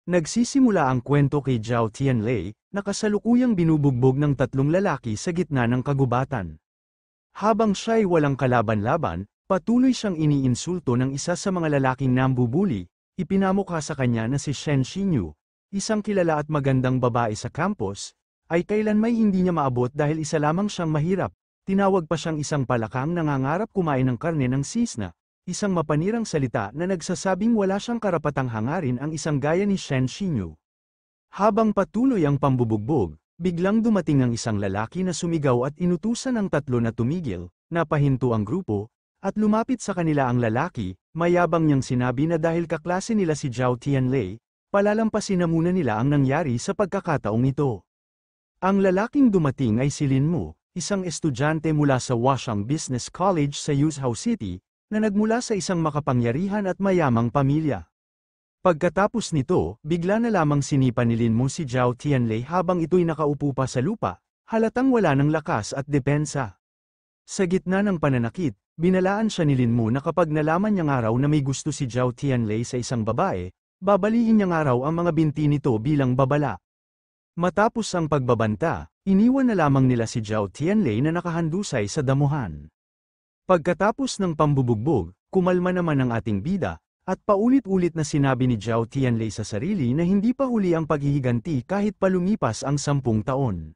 Nagsisimula ang kwento kay Zhao Tianlei, na kasalukuyang binubugbog ng tatlong lalaki sa gitna ng kagubatan. Habang siya'y walang kalaban-laban, patuloy siyang iniinsulto ng isa sa mga lalaking nambubuli, ipinamukha sa kanya na si Shen Xinyu, isang kilala at magandang babae sa campus, ay kailanmay hindi niya maabot dahil isa lamang siyang mahirap. Tinawag pa siyang isang palakang nangangarap kumain ng karne ng sisna, isang mapanirang salita na nagsasabing wala siyang karapatang hangarin ang isang gaya ni Shen Xinyu. Habang patuloy ang pambubugbog, biglang dumating ang isang lalaki na sumigaw at inutusan ang tatlo na tumigil, napahinto ang grupo, at lumapit sa kanila ang lalaki, mayabang niyang sinabi na dahil kaklase nila si Zhao Tianlei, palalampasin na muna nila ang nangyari sa pagkakataong ito. Ang lalaking dumating ay si Lin Mu, isang estudyante mula sa Huaxiang Business College sa Yuzhou City, na nagmula sa isang makapangyarihan at mayamang pamilya. Pagkatapos nito, bigla na lamang sinipa ni Lin Mu si Zhao Tianlei habang ito'y nakaupo pa sa lupa, halatang wala ng lakas at depensa. Sa gitna ng pananakit, binalaan siya ni Lin Mu na kapag nalaman niyang araw na may gusto si Zhao Tianlei sa isang babae, babalihin niyang araw ang mga binti nito bilang babala. Matapos ang pagbabanta, iniwan na lamang nila si Zhao Tianlei na nakahandusay sa damuhan. Pagkatapos ng pambubugbog, kumalma naman ang ating bida, at paulit-ulit na sinabi ni Zhao Tianlei sa sarili na hindi pa huli ang paghihiganti kahit pa lumipas ang 10 taon.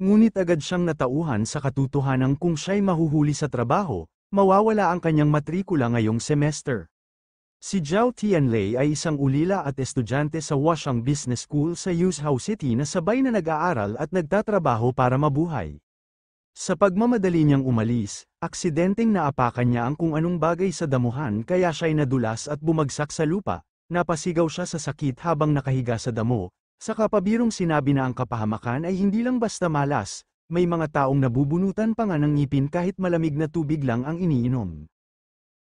Ngunit agad siyang natauhan sa katotohanan kung siya'y mahuhuli sa trabaho, mawawala ang kanyang matrikula ngayong semester. Si Zhao Tianlei ay isang ulila at estudyante sa Huaxiang Business School sa Yuzhou City na sabay na nag-aaral at nagtatrabaho para mabuhay. Sa pagmamadali niyang umalis, aksidenteng naapakan niya ang kung anong bagay sa damuhan kaya siya'y nadulas at bumagsak sa lupa, napasigaw siya sa sakit habang nakahiga sa damo, saka pabirong sinabi na ang kapahamakan ay hindi lang basta malas, may mga taong nabubunutan pa nga ng ngipin kahit malamig na tubig lang ang iniinom.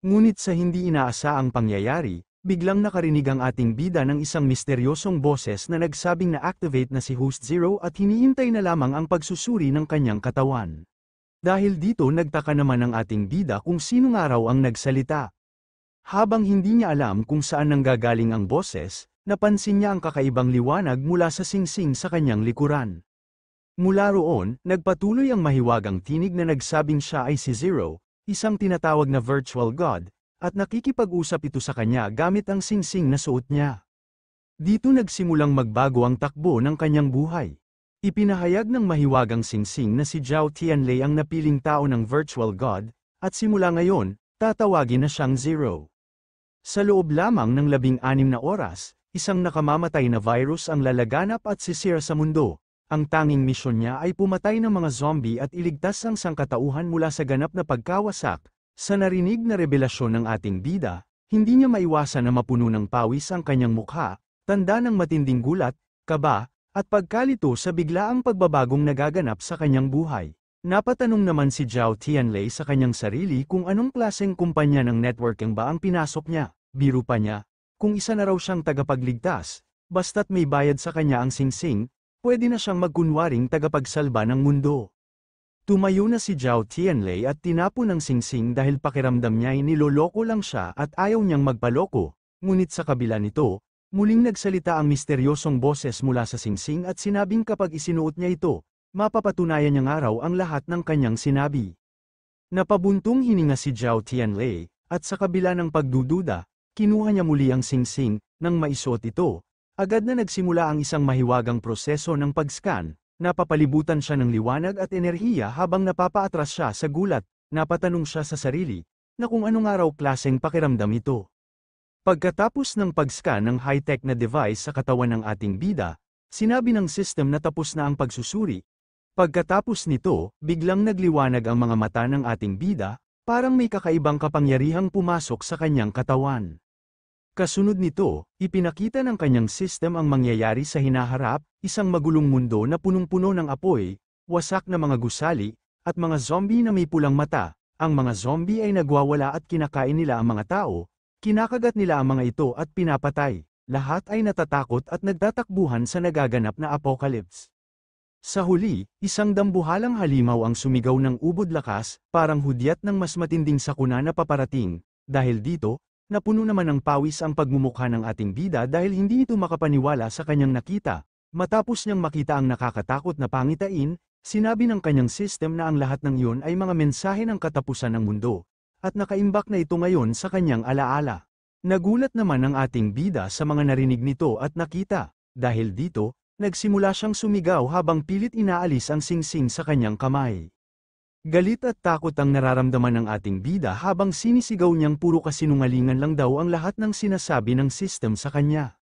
Ngunit sa hindi inaasaang pangyayari, biglang nakarinig ang ating bida ng isang misteryosong boses na nagsabing na-activate na si Host Zero at hinihintay na lamang ang pagsusuri ng kanyang katawan. Dahil dito nagtaka naman ang ating bida kung sino nga raw ang nagsalita. Habang hindi niya alam kung saan nanggagaling ang boses, napansin niya ang kakaibang liwanag mula sa singsing sa kanyang likuran. Mula roon, nagpatuloy ang mahiwagang tinig na nagsabing siya ay si Zero, isang tinatawag na virtual god, at nakikipag-usap ito sa kanya gamit ang singsing na suot niya. Dito nagsimulang magbago ang takbo ng kanyang buhay. Ipinahayag ng mahiwagang singsing na si Zhao Tianlei ang napiling tao ng virtual god, at simula ngayon, tatawagin na siyang Zero. Sa loob lamang ng 16 na oras, isang nakamamatay na virus ang lalaganap at sisira sa mundo. Ang tanging misyon niya ay pumatay ng mga zombie at iligtas ang sangkatauhan mula sa ganap na pagkawasak. Sa narinig na revelasyon ng ating bida, hindi niya maiwasan na mapuno ng pawis ang kanyang mukha, tanda ng matinding gulat, kaba, at pagkalito sa biglaang pagbabagong nagaganap sa kanyang buhay. Napatanong naman si Zhao Tianlei sa kanyang sarili kung anong klaseng kumpanya ng networking ba ang pinasok niya. Biro pa niya, kung isa na raw siyang tagapagligtas, basta't may bayad sa kanya ang singsing, pwede na siyang magkunwaring tagapagsalba ng mundo. Tumayo na si Zhao Tianlei at tinapon ang singsing dahil pakiramdam niya'y niloloko lang siya at ayaw niyang magpaloko, ngunit sa kabila nito, muling nagsalita ang misteryosong boses mula sa singsing at sinabing kapag isinuot niya ito, mapapatunayan niyang araw ang lahat ng kanyang sinabi. Napabuntong hininga si Zhao Tianlei, at sa kabila ng pagdududa, kinuha niya muli ang singsing, nang maisuot ito. Agad na nagsimula ang isang mahiwagang proseso ng pag-scan, napapalibutan siya ng liwanag at enerhiya habang napapaatras siya sa gulat, napatanong siya sa sarili, na kung anong araw klaseng pakiramdam ito. Pagkatapos ng pag-scan ng high-tech na device sa katawan ng ating bida, sinabi ng system na tapos na ang pagsusuri. Pagkatapos nito, biglang nagliwanag ang mga mata ng ating bida, parang may kakaibang kapangyarihang pumasok sa kanyang katawan. Kasunod nito, ipinakita ng kanyang system ang mangyayari sa hinaharap, isang magulong mundo na punong-puno ng apoy, wasak na mga gusali, at mga zombie na may pulang mata. Ang mga zombie ay nagwawala at kinakain nila ang mga tao, kinakagat nila ang mga ito at pinapatay. Lahat ay natatakot at nagtatakbuhan sa nagaganap na apocalypse. Sa huli, isang dambuhalang halimaw ang sumigaw ng ubod lakas, parang hudyat ng mas matinding sakuna na paparating. Dahil dito, Napuno naman ng pawis ang pagmumukha ng ating bida dahil hindi ito makapaniwala sa kanyang nakita. Matapos niyang makita ang nakakatakot na pangitain, sinabi ng kanyang system na ang lahat ng iyon ay mga mensahe ng katapusan ng mundo, at nakaimbak na ito ngayon sa kanyang alaala. Nagulat naman ang ating bida sa mga narinig nito at nakita. Dahil dito, nagsimula siyang sumigaw habang pilit inaalis ang singsing sa kanyang kamay. Galit at takot ang nararamdaman ng ating bida habang sinisigaw niyang puro kasinungalingan lang daw ang lahat ng sinasabi ng system sa kanya.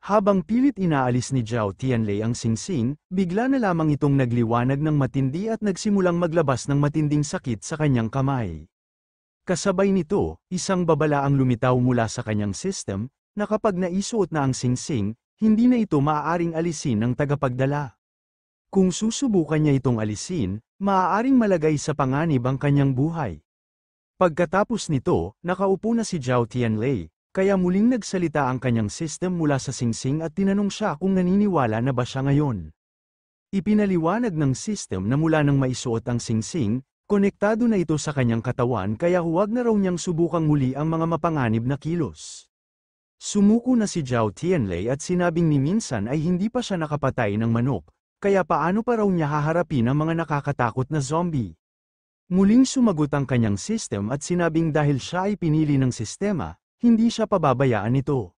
Habang pilit inaalis ni Zhao Tianlei ang singsing, bigla na lamang itong nagliwanag ng matindi at nagsimulang maglabas ng matinding sakit sa kanyang kamay. Kasabay nito, isang babala ang lumitaw mula sa kanyang system, na kapag naisuot na ang singsing, hindi na ito maaaring alisin ng tagapagdala. Kung susubukan niya itong alisin, maaaring malagay sa panganib ang kanyang buhay. Pagkatapos nito, nakaupo na si Zhao Tianlei, kaya muling nagsalita ang kanyang system mula sa singsing at tinanong siya kung naniniwala na ba siya ngayon. Ipinaliwanag ng system na mula nang maisuot ang singsing, konektado na ito sa kanyang katawan kaya huwag na raw niyang subukang muli ang mga mapanganib na kilos. Sumuko na si Zhao Tianlei at sinabing ni minsan ay hindi pa siya nakapatay ng manok, kaya paano pa raw niya haharapin ang mga nakakatakot na zombie? Muling sumagot ang kanyang system at sinabing dahil siya ay pinili ng sistema, hindi siya pababayaan nito.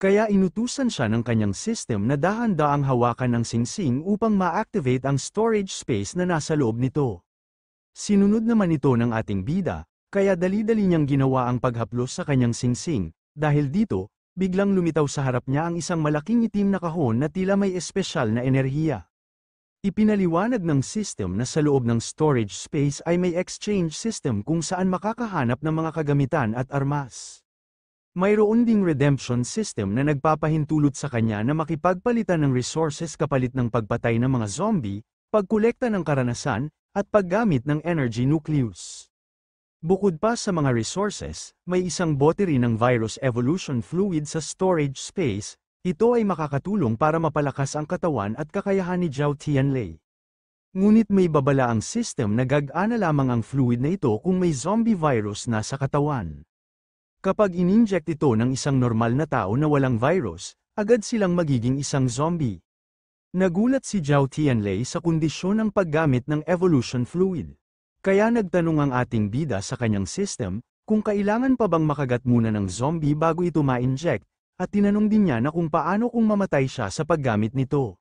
Kaya inutusan siya ng kanyang system na dahan-daang hawakan ng singsing upang ma-activate ang storage space na nasa loob nito. Sinunod naman ito ng ating bida, kaya dali-dali niyang ginawa ang paghaplos sa kanyang singsing. Dahil dito, biglang lumitaw sa harap niya ang isang malaking itim na kahon na tila may espesyal na enerhiya. Ipinaliwanag ng system na sa loob ng storage space ay may exchange system kung saan makakahanap ng mga kagamitan at armas. Mayroon ding redemption system na nagpapahintulot sa kanya na makipagpalitan ng resources kapalit ng pagpatay ng mga zombie, pagkolekta ng karanasan, at paggamit ng energy nucleus. Bukod pa sa mga resources, may isang bote rin ng virus evolution fluid sa storage space. Ito ay makakatulong para mapalakas ang katawan at kakayahan ni Zhao Tianlei. Ngunit may babala ang system na gagana lamang ang fluid na ito kung may zombie virus na sa katawan. Kapag in-inject ito ng isang normal na tao na walang virus, agad silang magiging isang zombie. Nagulat si Zhao Tianlei sa kondisyon ng paggamit ng evolution fluid. Kaya nagtanong ang ating bida sa kanyang system, kung kailangan pa bang makagat muna ng zombie bago ito ma-inject, at tinanong din niya na kung paano kung mamatay siya sa paggamit nito.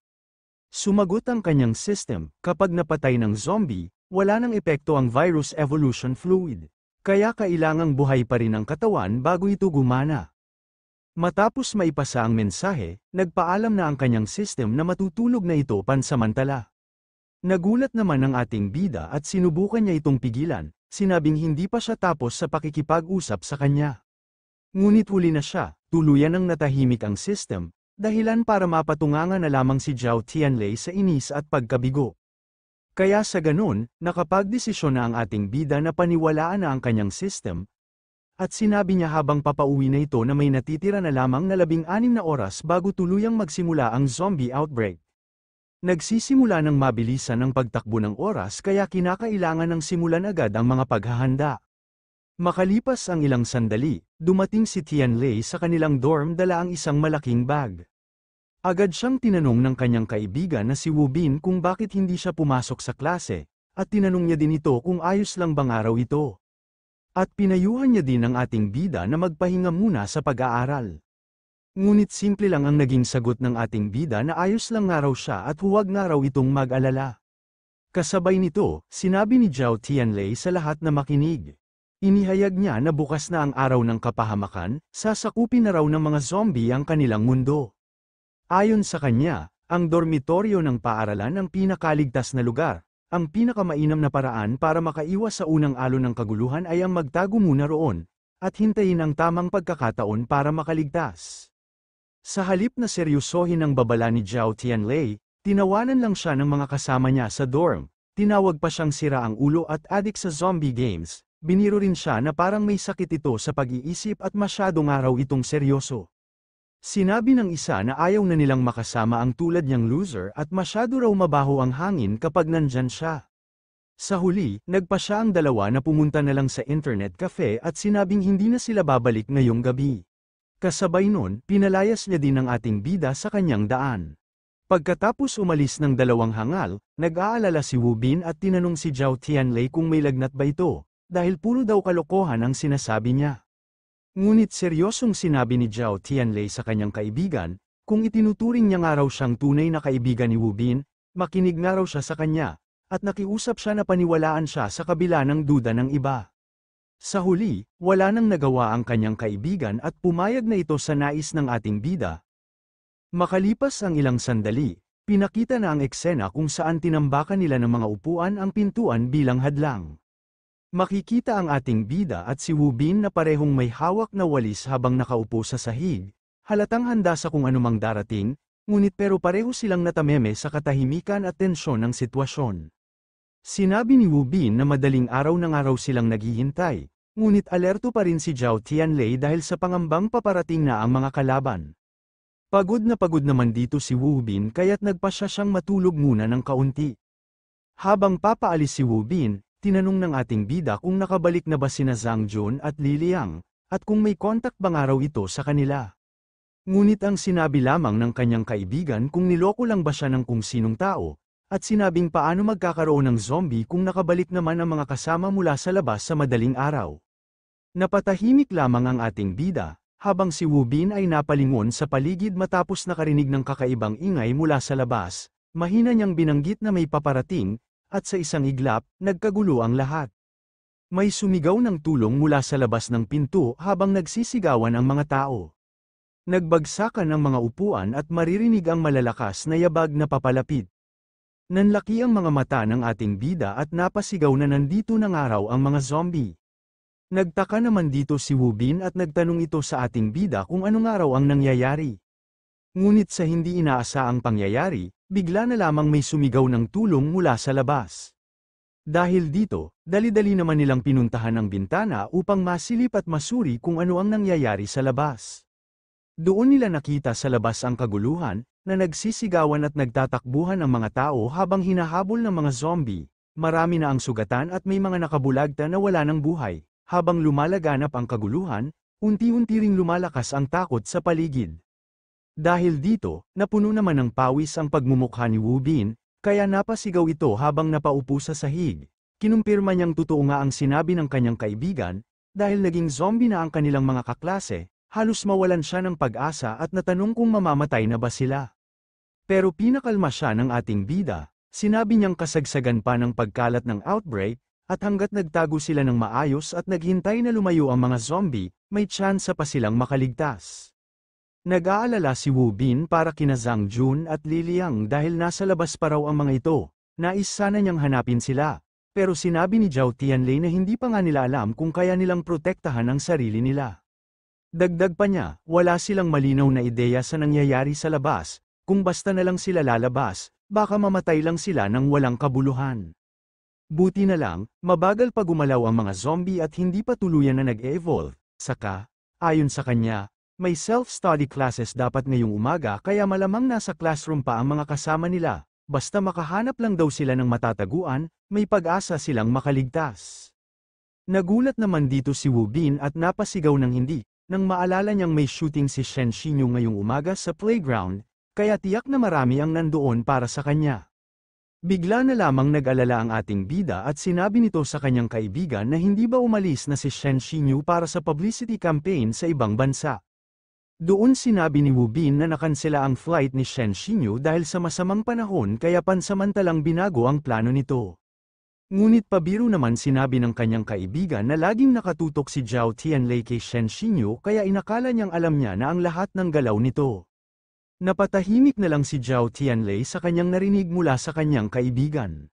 Sumagot ang kanyang system, kapag napatay ng zombie, wala nang epekto ang virus evolution fluid. Kaya kailangang buhay pa rin ang katawan bago ito gumana. Matapos maipasa ang mensahe, nagpaalam na ang kanyang system na matutulog na ito pansamantala. Nagulat naman ang ating bida at sinubukan niya itong pigilan, sinabing hindi pa siya tapos sa pakikipag-usap sa kanya. Ngunit huli na siya, tuluyan ng natahimik ang system, dahilan para mapatungangan na lamang si Zhao Tianlei sa inis at pagkabigo. Kaya sa ganun, nakapagdesisyon na ang ating bida na paniwalaan na ang kanyang system, at sinabi niya habang papauwi na ito na may natitira na lamang na 16 na oras bago tuluyang magsimula ang zombie outbreak. Nagsisimula ng mabilisan ang pagtakbo ng oras kaya kinakailangan ng simulan agad ang mga paghahanda. Makalipas ang ilang sandali, dumating si Tianlei sa kanilang dorm dala ang isang malaking bag. Agad siyang tinanong ng kanyang kaibigan na si Wu Bin kung bakit hindi siya pumasok sa klase, at tinanong niya din ito kung ayos lang bang araw ito. At pinayuhan niya din ang ating bida na magpahinga muna sa pag-aaral. Ngunit simple lang ang naging sagot ng ating bida na ayos lang nga raw siya at huwag nga raw itong mag-alala. Kasabay nito, sinabi ni Zhao Tianlei sa lahat na makinig. Inihayag niya na bukas na ang araw ng kapahamakan, sasakupin na raw ng mga zombie ang kanilang mundo. Ayon sa kanya, ang dormitoryo ng paaralan ang pinakaligtas na lugar. Ang pinakamainam na paraan para makaiwas sa unang alon ng kaguluhan ay ang magtago muna roon, at hintayin ang tamang pagkakataon para makaligtas. Sa halip na seryosohin ang babala ni Zhao Tianlei, tinawanan lang siya ng mga kasama niya sa dorm, tinawag pa siyang sira ang ulo at adik sa zombie games. Biniro rin siya na parang may sakit ito sa pag-iisip at masyadong araw itong seryoso. Sinabi ng isa na ayaw na nilang makasama ang tulad niyang loser at masyado raw mabaho ang hangin kapag nandyan siya. Sa huli, nagpa siya ang dalawa na pumunta na lang sa internet cafe at sinabing hindi na sila babalik ngayong gabi. Kasabay nun, pinalayas niya din ang ating bida sa kanyang daan. Pagkatapos umalis ng dalawang hangal, nag-aalala si Wu Bin at tinanong si Zhao Tianlei kung may lagnat ba ito, dahil puro daw kalokohan ang sinasabi niya. Ngunit seryosong sinabi ni Zhao Tianlei sa kanyang kaibigan, kung itinuturing niya nga raw siyang tunay na kaibigan ni Wu Bin, makinig nga raw siya sa kanya, at nakiusap siya na paniwalaan siya sa kabila ng duda ng iba. Sa huli, wala nang nagawa ang kanyang kaibigan at pumayag na ito sa nais ng ating bida. Makalipas ang ilang sandali, pinakita na ang eksena kung saan tinambakan nila ng mga upuan ang pintuan bilang hadlang. Makikita ang ating bida at si Wu Bin na parehong may hawak na walis habang nakaupo sa sahig, halatang handa sa kung anumang darating, ngunit pero pareho silang natameme sa katahimikan at tensyon ng sitwasyon. Sinabi ni Wu Bin na madaling araw ng araw silang naghihintay, ngunit alerto pa rin si Zhao Tianlei dahil sa pangambang paparating na ang mga kalaban. Pagod naman dito si Wu Bin kaya't nagpasya siyang matulog muna ng kaunti. Habang papaalis si Wu Bin, tinanong ng ating bida kung nakabalik na ba sina Zhang Jun at Li Liang, at kung may kontak bang araw ito sa kanila. Ngunit ang sinabi lamang ng kanyang kaibigan kung niloko lang ba siya ng kung sinong tao, at sinabing paano magkakaroon ng zombie kung nakabalik naman ang mga kasama mula sa labas sa madaling araw. Napatahimik lamang ang ating bida, habang si Wu Bin ay napalingon sa paligid matapos nakarinig ng kakaibang ingay mula sa labas, mahina niyang binanggit na may paparating, at sa isang iglap, nagkagulo ang lahat. May sumigaw ng tulong mula sa labas ng pinto habang nagsisigawan ang mga tao. Nagbagsakan ang mga upuan at maririnig ang malalakas na yabag na papalapit. Nanlaki ang mga mata ng ating bida at napasigaw na nandito ng araw ang mga zombie. Nagtaka naman dito si Wu Bin at nagtanong ito sa ating bida kung anong araw ang nangyayari. Ngunit sa hindi inaasaang pangyayari, bigla na lamang may sumigaw ng tulong mula sa labas. Dahil dito, dali-dali naman nilang pinuntahan ang bintana upang masilip at masuri kung ano ang nangyayari sa labas. Doon nila nakita sa labas ang kaguluhan, na nagsisigawan at nagtatakbuhan ang mga tao habang hinahabol ng mga zombie. Marami na ang sugatan at may mga nakabulagta na wala ng buhay. Habang lumalaganap ang kaguluhan, unti-unti ring lumalakas ang takot sa paligid. Dahil dito, napuno naman ng pawis ang pagmumukha ni Wu Bin, kaya napasigaw ito habang napaupo sa sahig. Kinumpirma niyang totoo nga ang sinabi ng kanyang kaibigan, dahil naging zombie na ang kanilang mga kaklase, halos mawalan siya ng pag-asa at natanong kung mamamatay na ba sila. Pero pinakalma siya ng ating bida, sinabi niyang kasagsagan pa ng pagkalat ng outbreak, at hanggat nagtago sila ng maayos at naghintay na lumayo ang mga zombie, may tsansa pa silang makaligtas. Nag-aalala si Wu Bin para kina Zhang Jun at Li Liang dahil nasa labas pa raw ang mga ito, nais sana niyang hanapin sila, pero sinabi ni Zhao Tianlei na hindi pa nga nila alam kung kaya nilang protektahan ang sarili nila. Dagdag pa niya, wala silang malinaw na ideya sa nangyayari sa labas, kung basta na lang sila lalabas, baka mamatay lang sila ng walang kabuluhan. Buti na lang, mabagal pa gumalaw ang mga zombie at hindi pa tuluyan na nag-evolve, saka, ayon sa kanya, may self-study classes dapat ngayong umaga kaya malamang nasa classroom pa ang mga kasama nila, basta makahanap lang daw sila ng matataguan, may pag-asa silang makaligtas. Nagulat naman dito si Wu Bin at napasigaw ng hindi, nang maalala niyang may shooting si Shen Xinyu ngayong umaga sa playground, kaya tiyak na marami ang nandoon para sa kanya. Bigla na lamang nag-alala ang ating bida at sinabi nito sa kanyang kaibigan na hindi ba umalis na si Shen Xinyu para sa publicity campaign sa ibang bansa. Doon sinabi ni Wu Bin na nakansela ang flight ni Shen Xinyu dahil sa masamang panahon kaya pansamantalang binago ang plano nito. Ngunit pabiro naman sinabi ng kanyang kaibigan na laging nakatutok si Zhao Tianlei kay Shen Xinyu kaya inakala niyang alam niya na ang lahat ng galaw nito. Napatahimik na lang si Zhao Tianlei sa kanyang narinig mula sa kanyang kaibigan.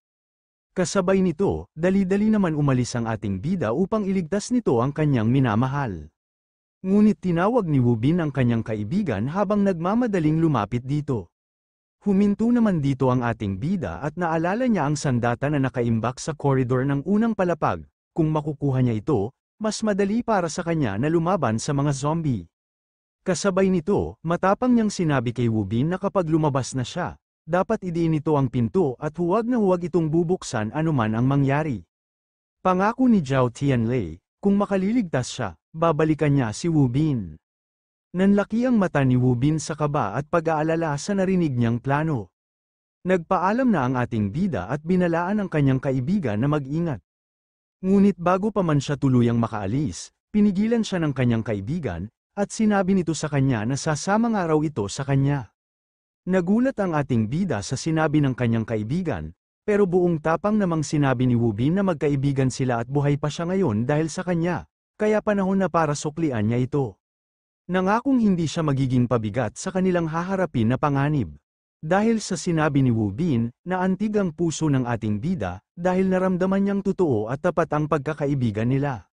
Kasabay nito, dali-dali naman umalis ang ating bida upang iligtas nito ang kanyang minamahal. Ngunit tinawag ni Wu Bin ang kanyang kaibigan habang nagmamadaling lumapit dito. Huminto naman dito ang ating bida at naalala niya ang sandata na nakaimbak sa koridor ng unang palapag, kung makukuha niya ito, mas madali para sa kanya na lumaban sa mga zombie. Kasabay nito, matapang niyang sinabi kay Wu Bin na kapag lumabas na siya, dapat idiin nito ang pinto at huwag na huwag itong bubuksan anuman ang mangyari. Pangako ni Zhao Tianlei, kung makaliligtas siya, babalikan niya si Wu Bin. Nanlaki ang mata ni Wu Bin sa kaba at pag-aalala sa narinig niyang plano. Nagpaalam na ang ating bida at binalaan ang kanyang kaibigan na mag-ingat. Ngunit bago pa man siya tuluyang makaalis, pinigilan siya ng kanyang kaibigan, at sinabi nito sa kanya na sasama nga raw ito sa kanya. Nagulat ang ating bida sa sinabi ng kanyang kaibigan, pero buong tapang namang sinabi ni Wu Bin na magkaibigan sila at buhay pa siya ngayon dahil sa kanya, kaya panahon na para suklian niya ito. Nangakong hindi siya magiging pabigat sa kanilang haharapin na panganib. Dahil sa sinabi ni Wu Bin, naantig ang puso ng ating bida, dahil naramdaman niyang totoo at tapat ang pagkakaibigan nila.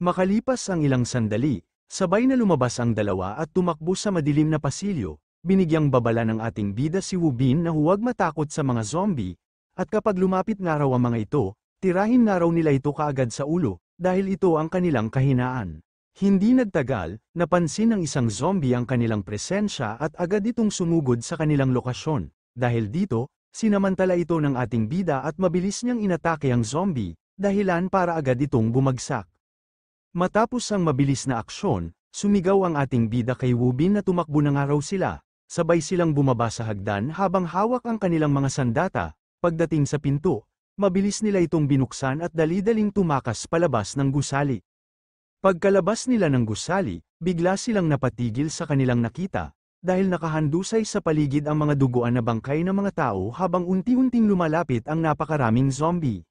Makalipas ang ilang sandali, sabay na lumabas ang dalawa at tumakbo sa madilim na pasilyo, binigyang babala ng ating bida si Wu Bin na huwag matakot sa mga zombie, at kapag lumapit nga raw ang mga ito, tirahin nga raw nila ito kaagad sa ulo, dahil ito ang kanilang kahinaan. Hindi nagtagal, napansin ng isang zombie ang kanilang presensya at agad itong sumugod sa kanilang lokasyon. Dahil dito, sinamantala ito ng ating bida at mabilis niyang inatake ang zombie, dahilan para agad itong bumagsak. Matapos ang mabilis na aksyon, sumigaw ang ating bida kay Wu Bin na tumakbo na nga raw sila, sabay silang bumaba sa hagdan habang hawak ang kanilang mga sandata. Pagdating sa pinto, mabilis nila itong binuksan at dali-daling tumakas palabas ng gusali. Pagkalabas nila ng gusali, bigla silang napatigil sa kanilang nakita, dahil nakahandusay sa paligid ang mga duguan na bangkay ng mga tao habang unti-unting lumalapit ang napakaraming zombie.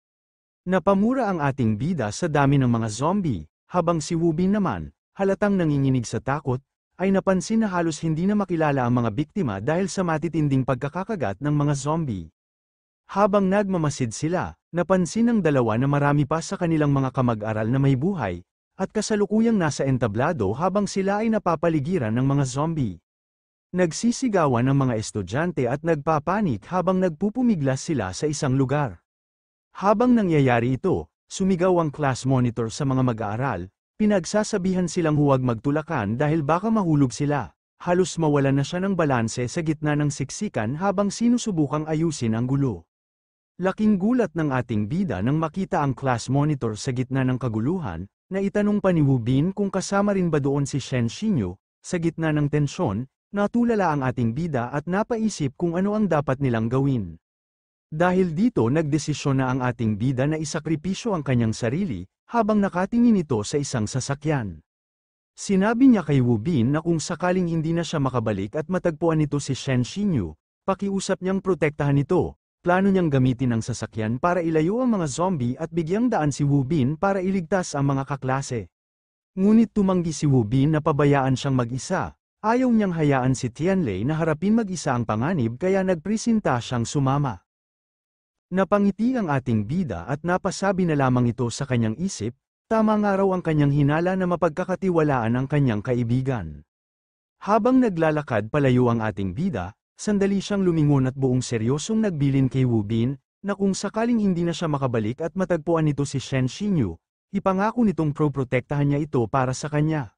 Napamura ang ating bida sa dami ng mga zombie, habang si Wu Bin naman, halatang nanginginig sa takot, ay napansin na halos hindi na makilala ang mga biktima dahil sa matitinding pagkakakagat ng mga zombie. Habang nagmamasid sila, napansin ng dalawa na marami pa sa kanilang mga kamag-aral na may buhay, at kasalukuyang nasa entablado habang sila ay napapaligiran ng mga zombie. Nagsisigawan ang mga estudyante at nagpapanik habang nagpupumiglas sila sa isang lugar. Habang nangyayari ito, sumigaw ang class monitor sa mga mag-aaral, pinagsasabihan silang huwag magtulakan dahil baka mahulog sila. Halos mawalan na siya ng balanse sa gitna ng siksikan habang sinusubukang ayusin ang gulo. Laking gulat ng ating bida nang makita ang class monitor sa gitna ng kaguluhan, na itanong pa ni Wu Bin kung kasama rin ba doon si Shen Xinyu. Sa gitna ng tensyon, natulala ang ating bida at napaisip kung ano ang dapat nilang gawin. Dahil dito nagdesisyon na ang ating bida na isakripisyo ang kanyang sarili, habang nakatingin ito sa isang sasakyan. Sinabi niya kay Wu Bin na kung sakaling hindi na siya makabalik at matagpuan nito si Shen Xinyu, pakiusap niyang protektahan ito. Plano niyang gamitin ang sasakyan para ilayo ang mga zombie at bigyang daan si Wu Bin para iligtas ang mga kaklase. Ngunit tumanggi si Wu Bin na pabayaan siyang mag-isa. Ayaw niyang hayaan si Tianlei na harapin mag-isa ang panganib kaya nagpresenta siyang sumama. Napangiti ang ating bida at napasabi na lamang ito sa kanyang isip, tama nga raw ang kanyang hinala na mapagkakatiwalaan ang kanyang kaibigan. Habang naglalakad palayo ang ating bida, sandali siyang lumingon at buong seryosong nagbilin kay Wu Bin, na kung sakaling hindi na siya makabalik at matagpuan nito si Shen Xinyu, ipangako nitong protektahan niya ito para sa kanya.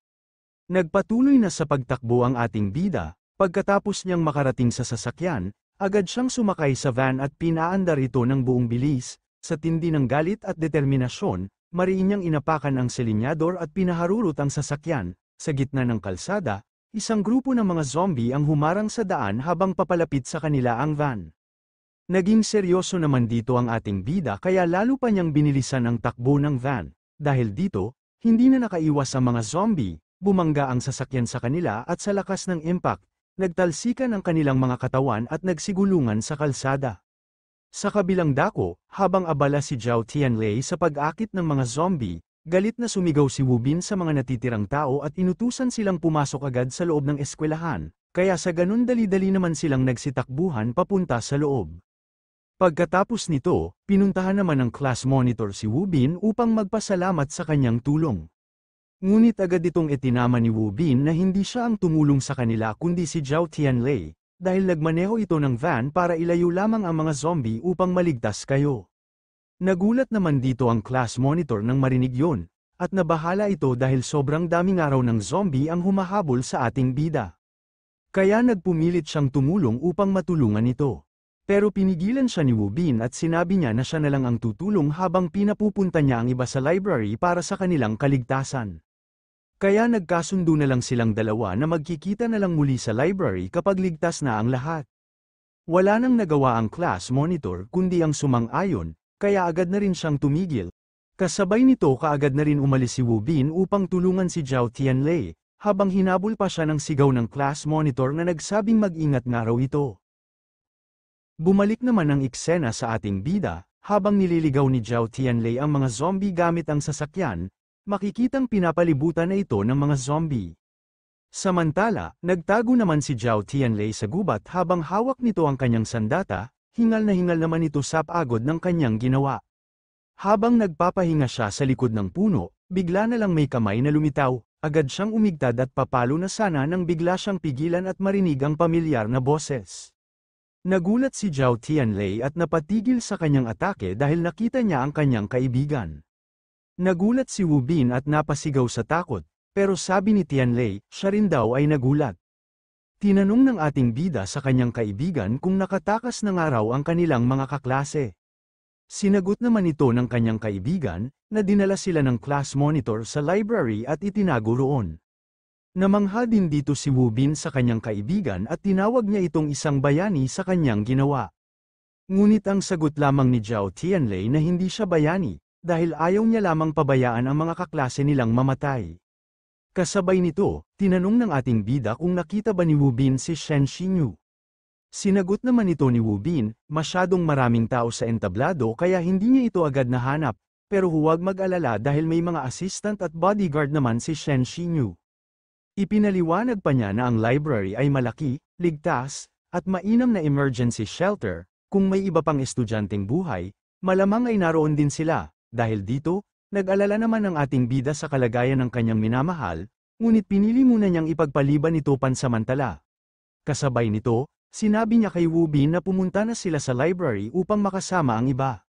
Nagpatuloy na sa pagtakbo ang ating bida, pagkatapos niyang makarating sa sasakyan, agad siyang sumakay sa van at pinaandar ito ng buong bilis. Sa tindi ng galit at determinasyon, mariin niyang inapakan ang selinyador at pinaharurot ang sasakyan. Sa gitna ng kalsada, isang grupo ng mga zombie ang humarang sa daan habang papalapit sa kanila ang van. Naging seryoso naman dito ang ating bida kaya lalo pa niyang binilisan ang takbo ng van. Dahil dito, hindi na nakaiwas ang mga zombie, bumangga ang sasakyan sa kanila at sa lakas ng impact, nagtalsikan ang kanilang mga katawan at nagsigulungan sa kalsada. Sa kabilang dako, habang abala si Zhao Tianlei sa pag-akit ng mga zombie, galit na sumigaw si Wu Bin sa mga natitirang tao at inutusan silang pumasok agad sa loob ng eskwelahan, kaya sa ganun dali-dali naman silang nagsitakbuhan papunta sa loob. Pagkatapos nito, pinuntahan naman ng class monitor si Wu Bin upang magpasalamat sa kanyang tulong. Ngunit agad itong itinama ni Wu Bin na hindi siya ang tumulong sa kanila kundi si Zhao Tianlei, dahil nagmaneho ito ng van para ilayo lamang ang mga zombie upang maligtas kayo. Nagulat naman dito ang class monitor nang marinig yun, at nabahala ito dahil sobrang daming araw ng zombie ang humahabol sa ating bida. Kaya nagpumilit siyang tumulong upang matulungan ito. Pero pinigilan siya ni Wu Bin at sinabi niya na siya na lang ang tutulong habang pinapupunta niya ang iba sa library para sa kanilang kaligtasan. Kaya nagkasundo na lang silang dalawa na magkikita na lang muli sa library kapag ligtas na ang lahat. Wala nang nagawa ang class monitor kundi ang sumang-ayon, kaya agad na rin siyang tumigil. Kasabay nito kaagad na rin umalis si Wu Bin upang tulungan si Zhao Tianlei, habang hinabol pa siya ng sigaw ng class monitor na nagsabing mag-ingat nga raw ito. Bumalik naman ang eksena sa ating bida, habang nililigaw ni Zhao Tianlei ang mga zombie gamit ang sasakyan, makikitang pinapalibutan na ito ng mga zombie. Samantala, nagtago naman si Zhao Tianlei sa gubat habang hawak nito ang kanyang sandata, hingal na hingal naman ito sa pagod ng kanyang ginawa. Habang nagpapahinga siya sa likod ng puno, bigla na lang may kamay na lumitaw, agad siyang umigtad at papalo na sana nang bigla siyang pigilan at marinig ang pamilyar na boses. Nagulat si Zhao Tianlei at napatigil sa kanyang atake dahil nakita niya ang kanyang kaibigan. Nagulat si Wu Bin at napasigaw sa takot, pero sabi ni Tianlei, siya rin daw ay nagulat. Tinanong ng ating bida sa kanyang kaibigan kung nakatakas na nga raw ang kanilang mga kaklase. Sinagot naman ito ng kanyang kaibigan, na dinala sila ng class monitor sa library at itinago roon. Namangha din dito si Wu Bin sa kanyang kaibigan at tinawag niya itong isang bayani sa kanyang ginawa. Ngunit ang sagot lamang ni Zhao Tianlei na hindi siya bayani, dahil ayaw niya lamang pabayaan ang mga kaklase nilang mamatay. Kasabay nito, tinanong ng ating bida kung nakita ba ni Wu Bin si Shen Xinyu. Sinagot naman ito ni Wu Bin, masyadong maraming tao sa entablado kaya hindi niya ito agad nahanap, pero huwag mag-alala dahil may mga assistant at bodyguard naman si Shen Xinyu. Ipinaliwanag pa niya na ang library ay malaki, ligtas, at mainam na emergency shelter, kung may iba pang estudyanteng buhay, malamang ay naroon din sila, dahil dito, nag-alala naman ang ating bida sa kalagayan ng kanyang minamahal, ngunit pinili muna niyang ipagpaliban ito pansamantala. Kasabay nito, sinabi niya kay Wu Bin na pumunta na sila sa library upang makasama ang iba.